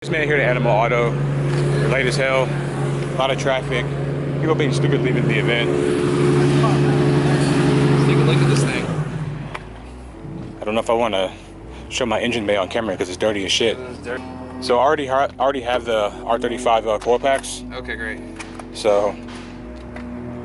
Just made it here to Animal Auto, late as hell, a lot of traffic, people being stupid leaving the event. Let's take a look at this thing. I don't know if I want to show my engine bay on camera because it's dirty as shit. So I already have the R35 coil packs. Okay, great. So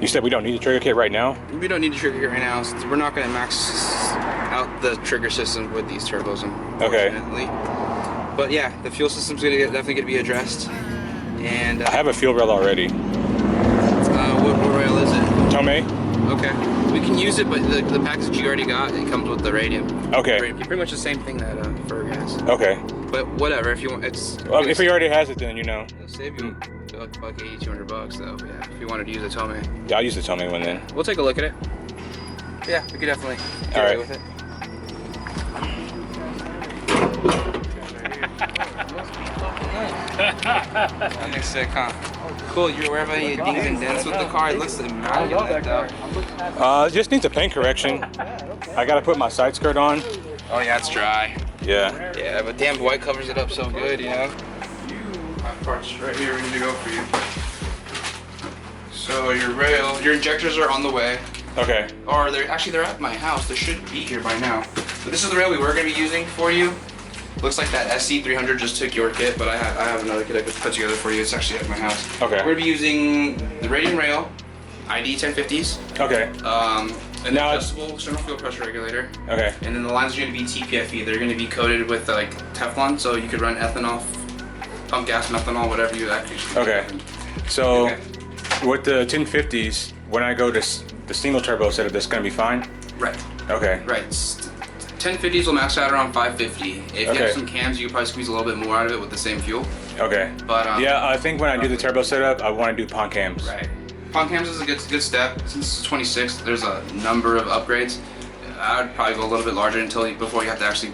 you said we don't need the trigger kit right now? We don't need a trigger kit right now. So we're not going to max out the trigger system with these turbos, unfortunately. Okay. But yeah, the fuel system's definitely gonna be addressed. And I have a fuel rail already. What rail is it? Tomei. Okay. We can use it, but the package you already got, it comes with the radium. Okay. Pretty much the same thing that Ferg has. Okay. But whatever, if you want, well, if he already has it, then you know. It'll save you like $80-200 though. Yeah. If you wanted to use a Tomei. Yeah, I'll use the Tomei one then. We'll take a look at it. Yeah, we could definitely get away with it. That makes sick, huh? Cool. You aware of any dings and dents with the car? It looks immaculate though. It just needs a paint correction. I gotta put my side skirt on. Oh yeah, it's dry. Yeah. Yeah, but damn, white covers it up so good, you know. My parts right here ready to go for you. So your rail, your injectors are on the way. Okay. Or they're at my house. They should be here by now. But this is the rail we were gonna be using for you. Looks like that SC300 just took your kit, but I have another kit I could put together for you. It's actually at my house. Okay. We're gonna be using the radium rail, ID1050s. Okay. An adjustable external fuel pressure regulator. Okay. And then the lines are gonna be TPFE. They're gonna be coated with like Teflon, so you could run ethanol, pump gas, methanol, whatever you actually. Okay. So with the 1050s, when I go to the single turbo setup, that's gonna be fine. Right. Okay. Right. 1050s will max out around 550. If you have some cams, you can probably squeeze a little bit more out of it with the same fuel. Okay. But yeah, I think when I do the turbo setup, I want to do pond cams. Right. Pond cams is a good step. Since it's 26, there's a number of upgrades. I would probably go a little bit larger before you have to actually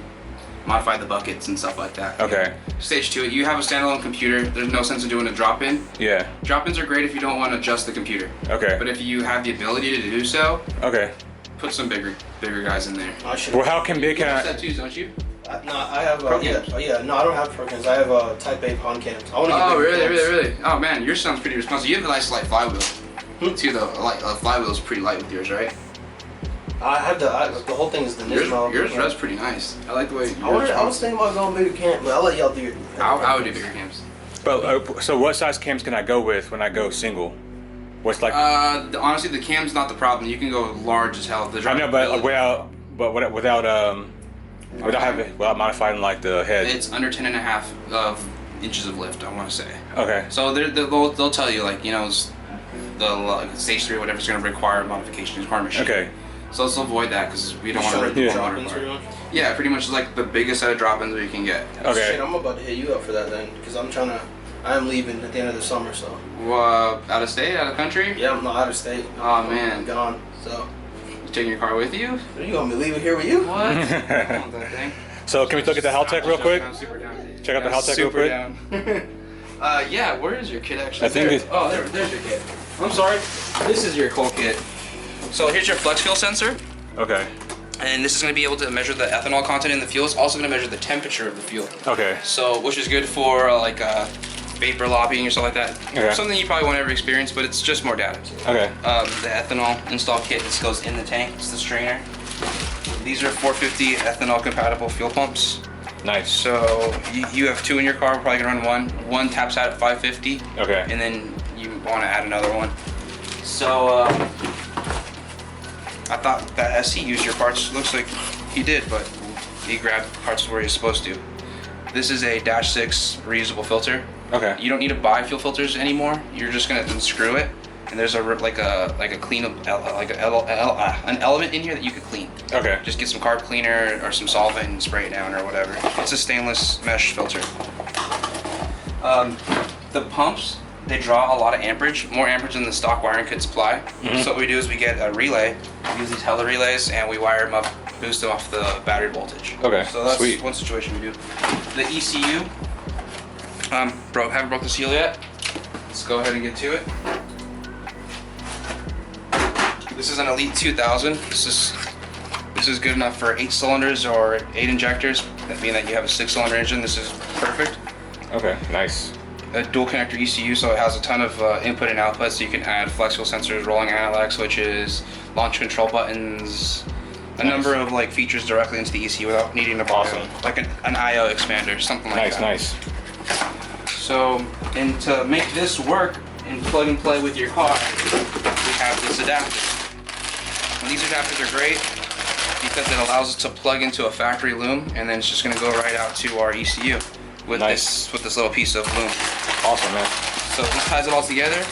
modify the buckets and stuff like that. Okay. Stage 2, you have a standalone computer. There's no sense in doing a drop-in. Yeah. Drop-ins are great if you don't want to adjust the computer. Okay. But if you have the ability to do so, okay, put some bigger guys in there. Well, how big can I? You have tattoos, don't you? No, I have Pro cams. yeah, no, I don't have pro cams. I have Type A pond cams. I want to Oh, really? Oh man, yours sounds pretty responsive. You have a nice light flywheel. Too, the flywheel is pretty light with yours, right? I have the whole thing is the Nismo. Yours runs pretty nice. I like the way. I was thinking about going bigger cam, but I'll let y'all do it. I would do bigger cams. But so what size cams can I go with when I go single? What's like? Honestly, the cam's not the problem. You can go large as hell. I know, but without modifying like the head. It's under 10.5 of inches of lift, I want to say. Okay. So they'll tell you, like, you know, the stage 3 or whatever is going to require modification, require machine. Okay. So let's avoid that because we don't want to rip the motor apart. Yeah, pretty much like the biggest set of drop-ins we can get. Okay. Shit, I'm about to hit you up for that then, because I'm leaving at the end of the summer, so. Out of state, out of country? Yeah, I'm not out of state. Oh man. I'm gone, so. You taking your car with you? You want me to leave it here with you? What? I want that thing. So can we look at the Haltech real quick? Check out the Haltech real quick. Yeah, where is your kit actually? I think it's... Oh, there's your kit. I'm sorry. This is your coal kit. So here's your flex fuel sensor. Okay. And this is going to be able to measure the ethanol content in the fuel. It's also going to measure the temperature of the fuel. Okay. So, which is good for like vapor lobbying or stuff like that. Okay. Something you probably won't ever experience, but it's just more data. Okay. The ethanol install kit, this goes in the tank. It's the strainer. These are 450 ethanol compatible fuel pumps. Nice. So you have 2 in your car. We're probably gonna run one. One taps out at 550. Okay. And then you want to add another one. So I thought that SC used your parts. Looks like he did, but he grabbed parts where he's supposed to. This is a -6 reusable filter. Okay. You don't need to buy fuel filters anymore. You're just gonna unscrew it, and there's an element in here that you could clean. Okay. Just get some carb cleaner or some solvent and spray it down or whatever. It's a stainless mesh filter. The pumps, they draw a lot of amperage, more amperage than the stock wiring could supply. So what we do is we get a relay, we use these Hella relays, and we wire them up, boost them off the battery voltage. Okay, so that's sweet. one situation we do. The ECU, haven't broke the seal yet. Let's go ahead and get to it. This is an Elite 2000. This is good enough for 8 cylinders or 8 injectors. That means that you have a 6-cylinder engine. This is perfect. Okay, nice. A dual connector ECU, so it has a ton of input and output, so you can add flexible sensors, rolling analog switches, launch control buttons, a number of like features directly into the ECU without needing to buy like an IO expander, something like that. Nice. So, and to make this work and plug and play with your car, we have this adapter. And these adapters are great because it allows us to plug into a factory loom, and then it's just going to go right out to our ECU with this little piece of loom. Awesome, man. So this ties it all together.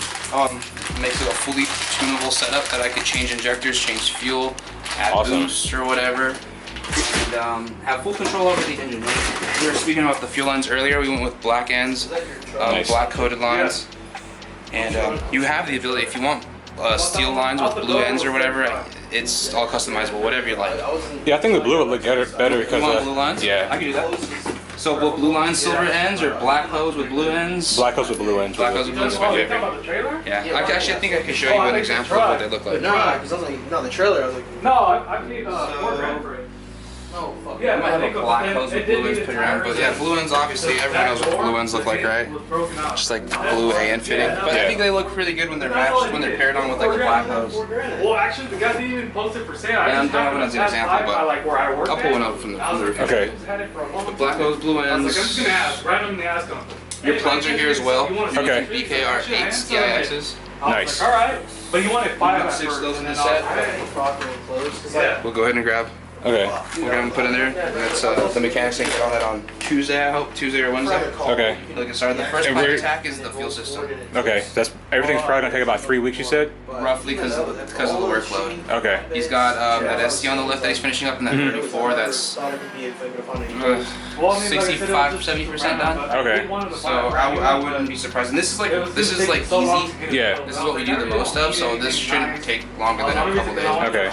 Makes it a fully tunable setup that I could change injectors, change fuel, add boost or whatever, and have full control over the engine. We were speaking about the fuel lines earlier. We went with black ends, black coated lines, and you have the ability if you want steel lines with blue ends or whatever. It's all customizable, whatever you like. Yeah, I think the blue would look better because you want blue lines? Yeah, I can do that. So will blue lines silver ends or black hose with blose ends? Black hose with blue ends. Black hose with blue ends is my favorite. Yeah, actually I think I can show you an example of what they look like. No, because I was like, no, the trailer. I was like, no, I need $4 for it. no, fuck. Yeah, I might have a black hose with blue ends put around, but yeah, blue ends obviously everyone knows what blue ends look like, right? Just like blue AN fitting. But I think they look pretty good when they're matched, when they're paired on with like a black hose. Well, actually, the guy didn't even post it for sale. Yeah, I'm done as an example, but I'll pull one up from the review. Okay. The black hose, blue ends. I'm just gonna ask, randomly ask him. Your plugs are here as well. Okay. BKR8 CIXs. Nice. All right, but he wanted 5 at 6 of first. those in the set. We'll go ahead and grab. Okay. We're gonna put in there. That's the mechanics think on that on Tuesday, I hope, Tuesday or Wednesday. Okay. They'll get started. The first pipe attack is the fuel system, Okay. That's everything's probably gonna take about 3 weeks. You said. roughly because of the workload. Okay. He's got that ST on the lift that he's finishing up in that 34. That's 65 to 70% done. Okay. So I wouldn't be surprised. And this is like easy. Yeah. This is what we do the most of. So this shouldn't take longer than a couple days. Okay.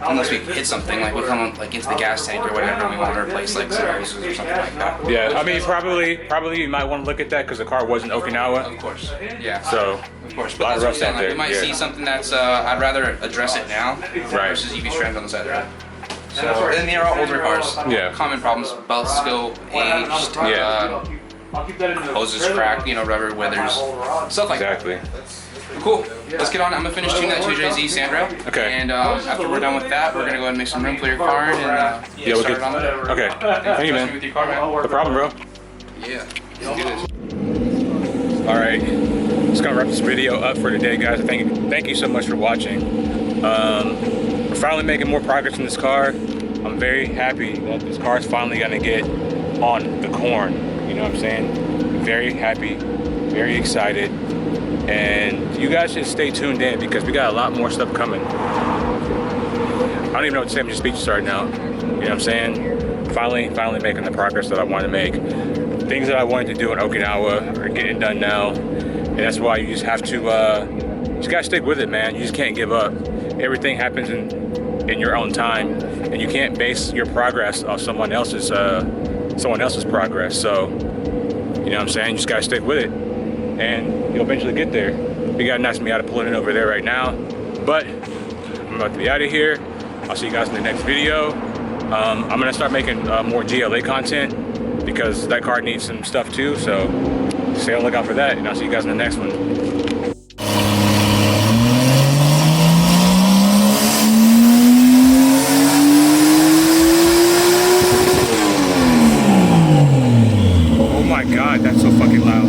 Unless we hit something like we come like into the gas tank or whatever, and we want to replace like zeros or something like that. Yeah. I mean, probably you might want to look at that because the car was in Okinawa. Of course. Yeah. So. Of course. A lot of rust out there. You might see something that's I might address it now versus EV strands on the side. So and they're all older cars. Yeah. Common problems: belts go aged. Yeah. Hoses crack. Rubber withers. Stuff like that. Exactly. Cool. Let's get on. I'm gonna finish tuning that 2JZ Sandro. Okay. And after we're done with that, we're gonna go ahead and make some room for your car and Yeah, we'll start get. it on the road. Okay. Thank you, man. With your car, man. No problem, bro. Yeah. Let's do this. All right. Just gonna wrap this video up for today, guys. Thank you so much for watching. We're finally making more progress in this car. I'm very happy that this car is finally gonna get on the corn. You know what I'm saying? Very happy, very excited. And you guys should stay tuned in because we got a lot more stuff coming. I don't even know what to say, I'm just speechless right now. You know what I'm saying? Finally making the progress that I want to make. Things that I wanted to do in Okinawa are getting done now. And that's why you just have to, you just gotta stick with it, man. You just can't give up. Everything happens in your own time. And you can't base your progress off someone else's progress. So, you know what I'm saying? You just gotta stick with it. And you'll eventually get there. We got a nice Miata pulling in over there right now. But I'm about to be out of here. I'll see you guys in the next video. I'm gonna start making more GLA content because that car needs some stuff too. So stay on the lookout for that, and I'll see you guys in the next one. Oh my God, that's so fucking loud.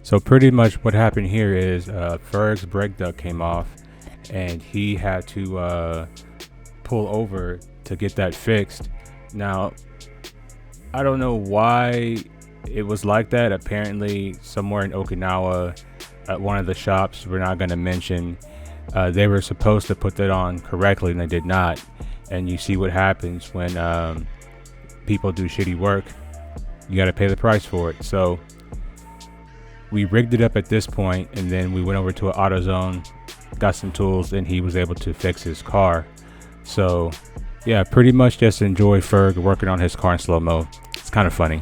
So pretty much what happened here is Ferg's brake duct came off and he had to pull over to get that fixed. Now, I don't know why it was like that. Apparently somewhere in Okinawa at one of the shops we're not going to mention, they were supposed to put that on correctly and they did not. And you see what happens when people do shitty work. You got to pay the price for it. So we rigged it up at this point, and then we went over to an AutoZone, got some tools, and he was able to fix his car. So yeah, pretty much just enjoy Ferg working on his car in slow-mo. It's kind of funny.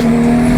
Bye.